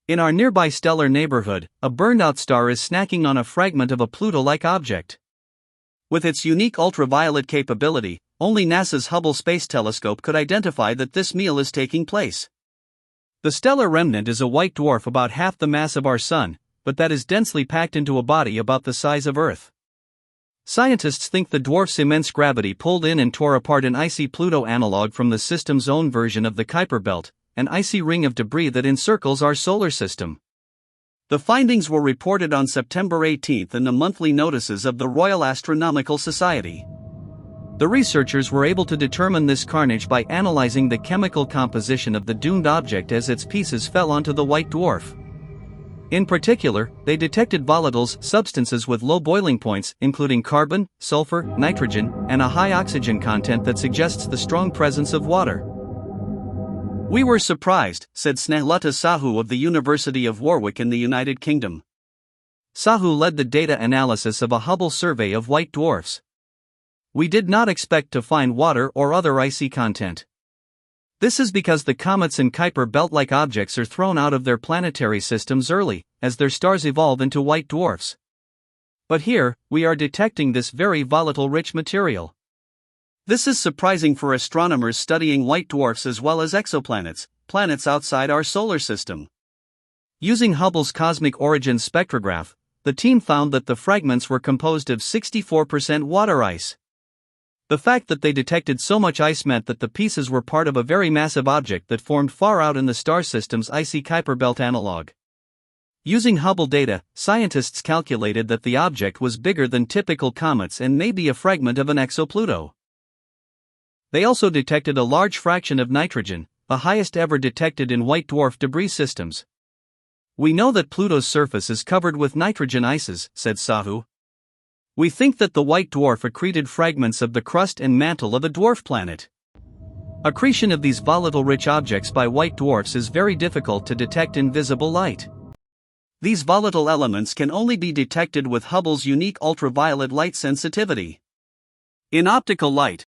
In our nearby stellar neighborhood, a burned-out star is snacking on a fragment of a Pluto-like object. With its unique ultraviolet capability, only NASA's Hubble Space Telescope could identify that this meal is taking place. The stellar remnant is a white dwarf about half the mass of our Sun, but that is densely packed into a body about the size of Earth. Scientists think the dwarf's immense gravity pulled in and tore apart an icy Pluto analog from the system's own version of the Kuiper Belt, an icy ring of debris that encircles our solar system. The findings were reported on September 18 in the monthly notices of the Royal Astronomical Society. The researchers were able to determine this carnage by analyzing the chemical composition of the doomed object as its pieces fell onto the white dwarf. In particular, they detected volatiles, substances with low boiling points, including carbon, sulphur, nitrogen, and a high oxygen content that suggests the strong presence of water. "We were surprised," said Snehlata Sahu of the University of Warwick in the United Kingdom. Sahu led the data analysis of a Hubble survey of white dwarfs. "We did not expect to find water or other icy content. This is because the comets and Kuiper Belt-like objects are thrown out of their planetary systems early, as their stars evolve into white dwarfs. But here, we are detecting this very volatile-rich material. This is surprising for astronomers studying white dwarfs as well as exoplanets, planets outside our solar system." Using Hubble's cosmic origins spectrograph, the team found that the fragments were composed of 64% water ice. The fact that they detected so much ice meant that the pieces were part of a very massive object that formed far out in the star system's icy Kuiper Belt analog. Using Hubble data, scientists calculated that the object was bigger than typical comets and may be a fragment of an exopluto. They also detected a large fraction of nitrogen, the highest ever detected in white dwarf debris systems. "We know that Pluto's surface is covered with nitrogen ices," said Sahu. "We think that the white dwarf accreted fragments of the crust and mantle of a dwarf planet." Accretion of these volatile-rich objects by white dwarfs is very difficult to detect in visible light. These volatile elements can only be detected with Hubble's unique ultraviolet light sensitivity. In optical light,